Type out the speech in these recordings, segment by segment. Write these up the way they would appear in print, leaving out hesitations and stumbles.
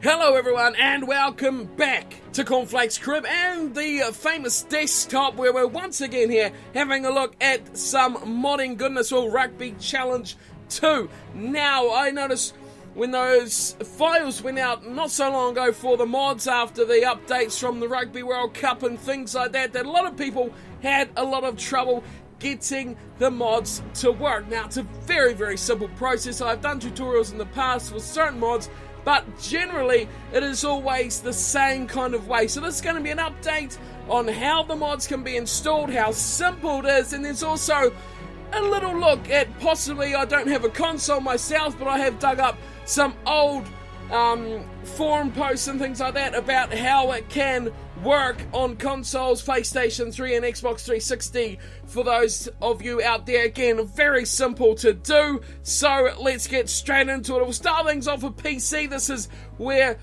Hello everyone and welcome back to Cornflake's Crib and the famous desktop where we're once again here having a look at some modding goodness. Well, Rugby Challenge 2. Now, I noticed when those files went out not so long ago for the mods after the updates from the Rugby World Cup and things like that, that a lot of people had a lot of trouble getting the mods to work. Now, it's a very, very simple process. I've done tutorials in the past for certain mods, but generally it is always the same kind of way. So this is going to be an update on how the mods can be installed, how simple it is, and there's also a little look at possibly, I don't have a console myself, but I have dug up some old forum posts and things like that about how it can work on consoles, PlayStation 3 and Xbox 360 for those of you out there. Again, very simple to do, so let's get straight into it. We'll start things off with PC. This is where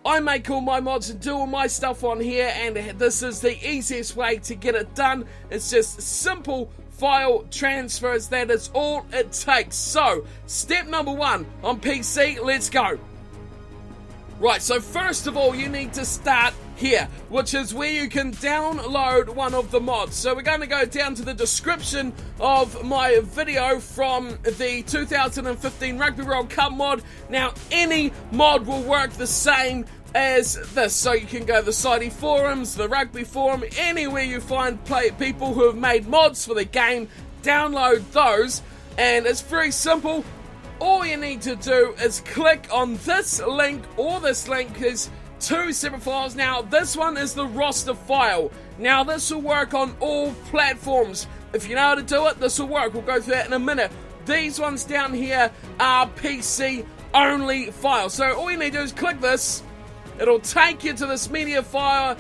I make all my mods and do all my stuff on here, and this is the easiest way to get it done. It's just simple file transfers. That is all it takes. So, step number one on PC, let's go. Right, so first of all, you need to start here, which is where you can download one of the mods. So we're going to go down to the description of my video from the 2015 Rugby World Cup mod. Now, any mod will work the same as this. So you can go to the Society forums, the Rugby forum, anywhere you find people who have made mods for the game, download those, and it's very simple. All you need to do is click on this link, or this link is two separate files. Now, this one is the roster file. Now, this will work on all platforms. If you know how to do it, this will work. We'll go through that in a minute. These ones down here are PC only files. So all you need to do is click this. It'll take you to this media file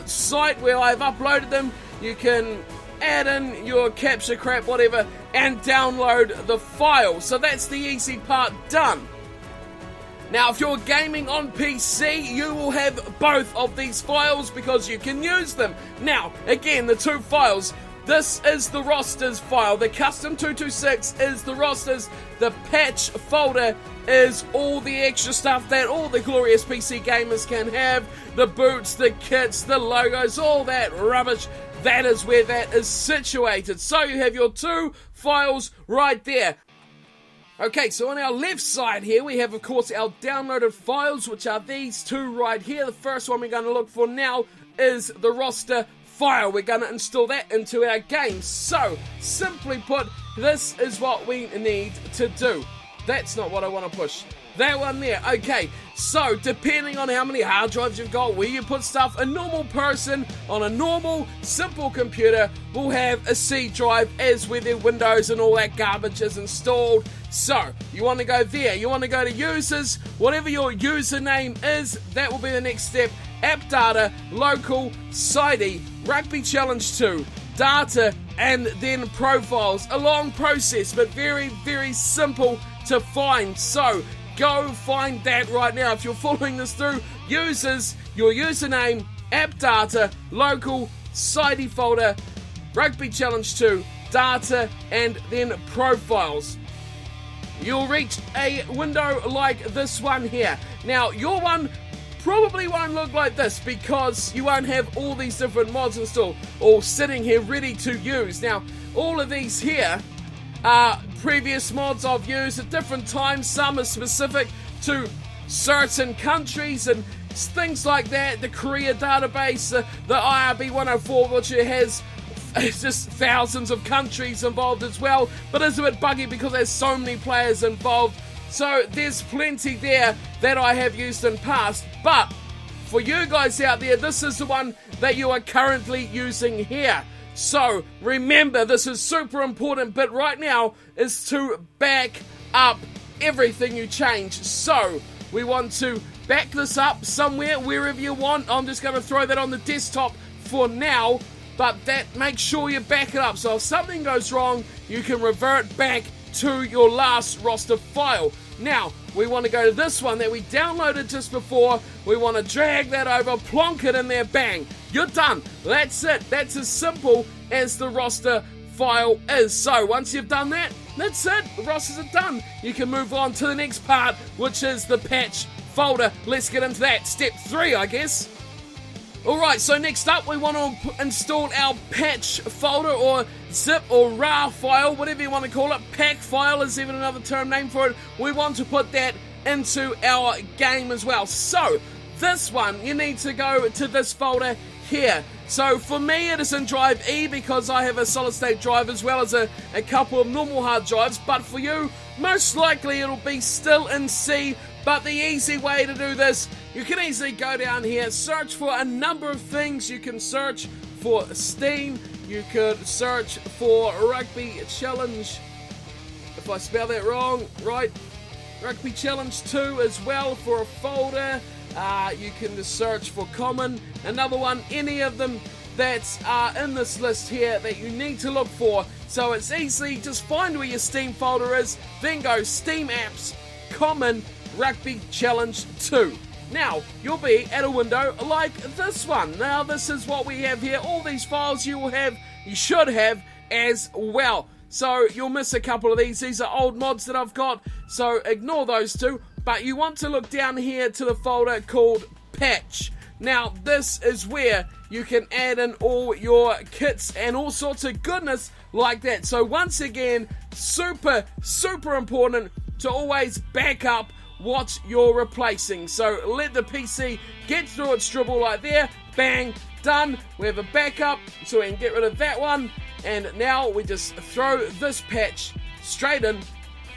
site where I've uploaded them. You can add in your capture crap, whatever, and download the file. So that's the easy part done. Now, if you're gaming on PC, you will have both of these files because you can use them. Now, again, the two files. This is the rosters file. The custom 226 is the rosters. The patch folder is all the extra stuff that all the glorious PC gamers can have. The boots, the kits, the logos, all that rubbish. That is where that is situated. So you have your two files right there. Okay, so on our left side here, we have, of course, our downloaded files, which are these two right here. The first one we're going to look for now is the roster file. We're going to install that into our game. So, simply put, this is what we need to do. That's not what I want to push. That one there. Okay, so depending on how many hard drives you've got, where you put stuff, a normal person on a normal, simple computer will have a C drive as where their Windows and all that garbage is installed. So, you want to go there. You want to go to users. Whatever your username is, that will be the next step. App data, local, Society, Rugby Challenge 2, data, and then profiles. A long process, but very, very simple to find. So, go find that right now. If you're following this through, users, your username, app data, local, Society folder, Rugby Challenge 2, data, and then profiles. You'll reach a window like this one here. Now, your one probably won't look like this because you won't have all these different mods installed all sitting here ready to use. Now, all of these here are previous mods I've used at different times. Some are specific to certain countries and things like that. The Korea database, the IRB 104, which has just thousands of countries involved as well, but it's a bit buggy because there's so many players involved. So there's plenty there that I have used in past, but for you guys out there, this is the one that you are currently using here. So remember, this is super important bit right now is to back up everything you change. So we want to back this up somewhere, wherever you want. I'm just going to throw that on the desktop for now, but that make sure you back it up. So if something goes wrong, you can revert back to your last roster file. Now, we want to go to this one that we downloaded just before. We want to drag that over, plonk it in there, bang. You're done. That's it. That's as simple as the roster file is. So, once you've done that, that's it. The rosters are done. You can move on to the next part, which is the patch folder. Let's get into that. Step 3, I guess. Alright, so next up we want to install our patch folder or zip or RAR file, whatever you want to call it. Pack file is even another term name for it. We want to put that into our game as well. So, this one, you need to go to this folder here. So for me it is in drive E because I have a solid state drive as well as a couple of normal hard drives, but for you, most likely it'll be still in C. But the easy way to do this, you can easily go down here, search for a number of things. You can search for Steam, you could search for Rugby Challenge, if I spell that wrong, right? Rugby Challenge 2 as well for a folder. You can just search for common, another one, any of them that are in this list here that you need to look for. So it's easy, just find where your Steam folder is, then go Steam Apps, Common, Rugby Challenge 2. Now, you'll be at a window like this one. Now, this is what we have here. All these files you should have as well. So, you'll miss a couple of these. These are old mods that I've got, so ignore those two. But you want to look down here to the folder called Patch. Now, this is where you can add in all your kits and all sorts of goodness like that. So, once again, super, super important to always back up what you're replacing. So let the PC get through its dribble like there, bang, done. We have a backup, so we can get rid of that one, and now we just throw this patch straight in,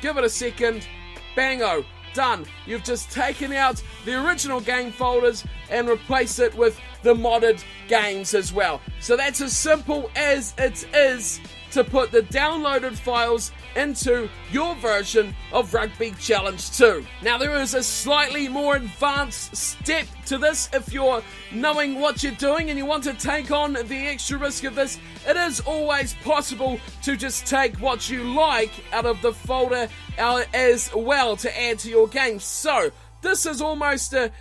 give it a second, bango, done. You've just taken out the original game folders and replaced it with the modded games as well. So that's as simple as it is to put the downloaded files into your version of Rugby Challenge 2. Now there is a slightly more advanced step to this. If you're knowing what you're doing and you want to take on the extra risk of this, it is always possible to just take what you like out of the folder as well to add to your game. So this is almost a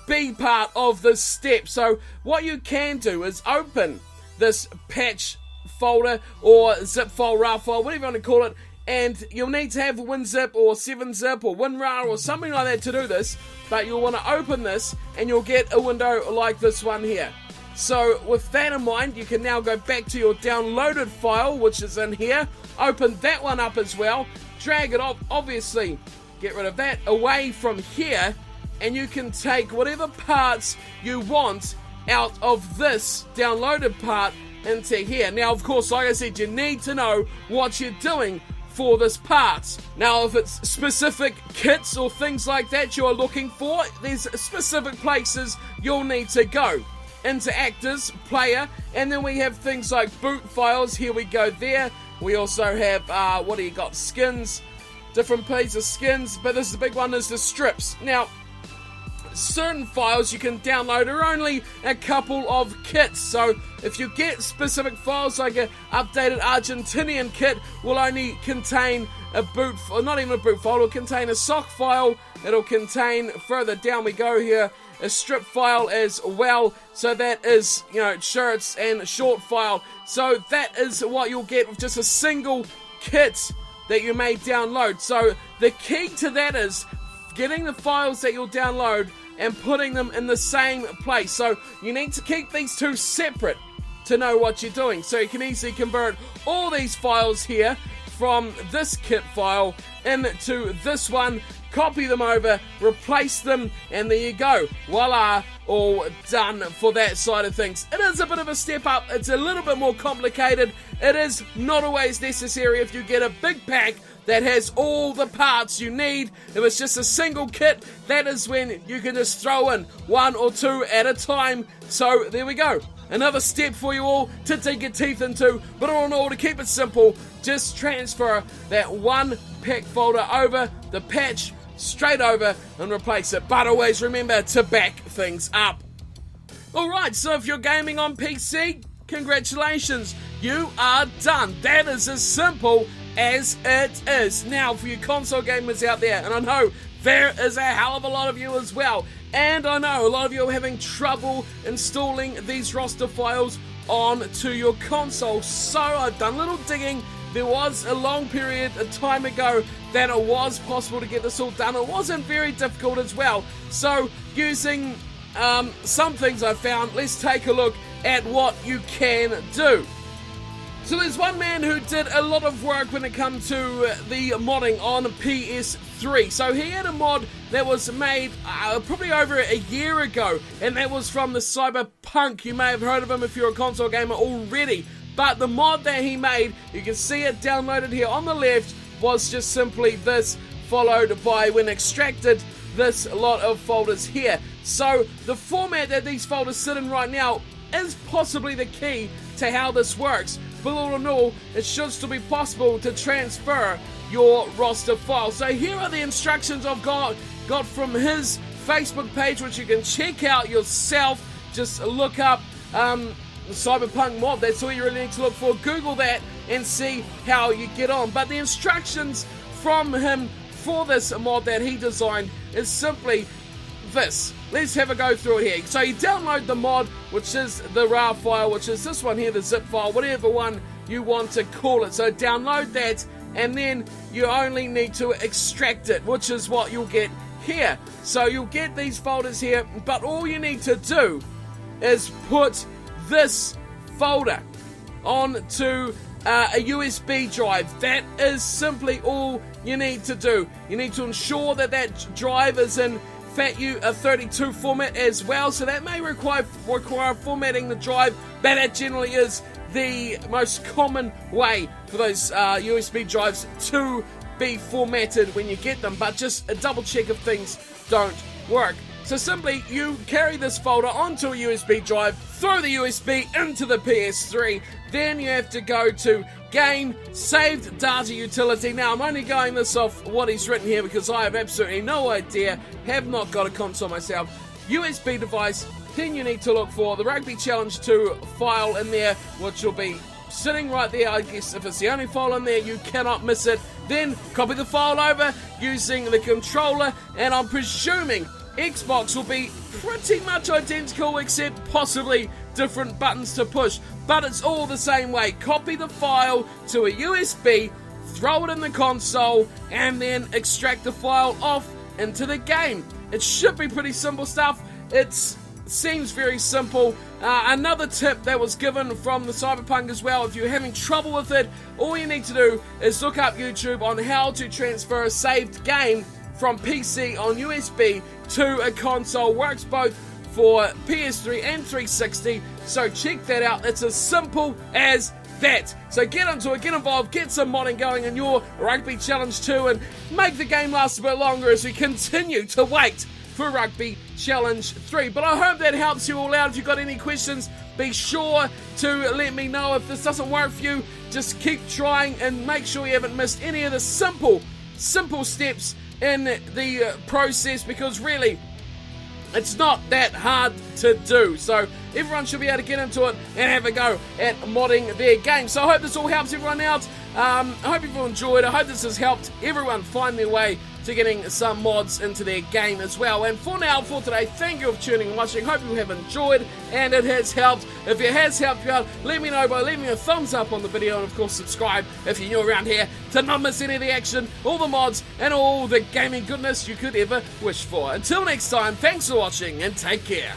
B part of this step. So what you can do is open this patch folder or zip file, RAR file, whatever you want to call it, and you'll need to have WinZip or 7-zip or WinRAR or something like that to do this, but you'll want to open this and you'll get a window like this one here. So with that in mind, you can now go back to your downloaded file, which is in here, open that one up as well, drag it off, obviously get rid of that, away from here, and you can take whatever parts you want out of this downloaded part into here. Now, of course, like I said, you need to know what you're doing for this part. Now, if it's specific kits or things like that you're looking for, there's specific places you'll need to go. Into actors, player, and then we have things like boot files. Here we go there. We also have, what do you got? Skins, different pieces of skins, but this is the big one, is the strips. Now, certain files you can download are only a couple of kits, so if you get specific files like an updated Argentinian kit will only contain a boot, or not even a boot file, it'll contain a sock file, it'll contain, further down we go here, a strip file as well, so that is, you know, shirts and short file, so that is what you'll get with just a single kit that you may download. So the key to that is getting the files that you'll download and putting them in the same place. So you need to keep these two separate to know what you're doing. So you can easily convert all these files here from this kit file into this one, copy them over, replace them, and there you go. Voila, all done for that side of things. It is a bit of a step up. It's a little bit more complicated. It is not always necessary if you get a big pack that has all the parts you need. If it's just a single kit, that is when you can just throw in one or two at a time. So there we go. Another step for you all to dig your teeth into, but all in all, to keep it simple, just transfer that one pack folder over, the patch straight over, and replace it. But always remember to back things up. Alright, so if you're gaming on PC, congratulations, you are done. That is as simple as it is. Now, for you console gamers out there, and I know there is a hell of a lot of you as well, and I know a lot of you are having trouble installing these roster files onto your console, so I've done a little digging there was a long period of time ago that it was possible to get this all done. It wasn't very difficult as well. So using some things I found, let's take a look at what you can do. So there's one man who did a lot of work when it comes to the modding on PS3. So he had a mod that was made probably over a year ago, and that was from the Cyberpunk. You may have heard of him if you're a console gamer already. But the mod that he made, you can see it downloaded here on the left, was just simply this, followed by, when extracted, this lot of folders here. So the format that these folders sit in right now is possibly the key to how this works. But all in all, it should still be possible to transfer your roster file. So here are the instructions I've got from his Facebook page, which you can check out yourself. Just look up the Cyberpunk mod. That's all you really need to look for. Google that and see how you get on. But the instructions from him for this mod that he designed is simply this. Let's have a go through it here. So you download the mod, which is the RAR file, which is this one here, the zip file, whatever one you want to call it. So download that, and then you only need to extract it, which is what you'll get here. So you'll get these folders here, but all you need to do is put this folder onto a USB drive. That is simply all you need to do. You need to ensure that that drive is in FAT32 format as well, so that may require formatting the drive, but that generally is the most common way for those USB drives to be formatted when you get them, but just a double check if things don't work. So simply you carry this folder onto a USB drive, throw the USB into the PS3, then you have to go to Game Saved Data Utility. Now I'm only going this off what he's written here because I have absolutely no idea, have not got a console myself. USB device, then you need to look for the Rugby Challenge 2 file in there, which will be sitting right there. I guess if it's the only file in there, you cannot miss it. Then copy the file over using the controller, and I'm presuming Xbox will be pretty much identical except possibly different buttons to push, but it's all the same way. Copy the file to a USB, throw it in the console, and then extract the file off into the game. It should be pretty simple stuff. It seems very simple. Another tip that was given from the Cyberpunk as well, if you're having trouble with it, all you need to do is look up YouTube on how to transfer a saved game from PC on USB to a console. Works both for PS3 and 360, so check that out. It's as simple as that. So get into it, get involved, get some modding going in your Rugby Challenge 2 and make the game last a bit longer as we continue to wait for Rugby Challenge 3. But I hope that helps you all out. If you've got any questions, be sure to let me know. If this doesn't work for you, just keep trying and make sure you haven't missed any of the simple steps in the process, because really it's not that hard to do. So everyone should be able to get into it and have a go at modding their game. So I hope this all helps everyone out. I hope you've enjoyed. I hope this has helped everyone find their way to getting some mods into their game as well. And for now, for today, thank you for tuning and watching. Hope you have enjoyed and it has helped. If it has helped you out, let me know by leaving a thumbs up on the video, and of course subscribe if you're new around here to not miss any of the action, all the mods, and all the gaming goodness you could ever wish for. Until next time, thanks for watching and take care.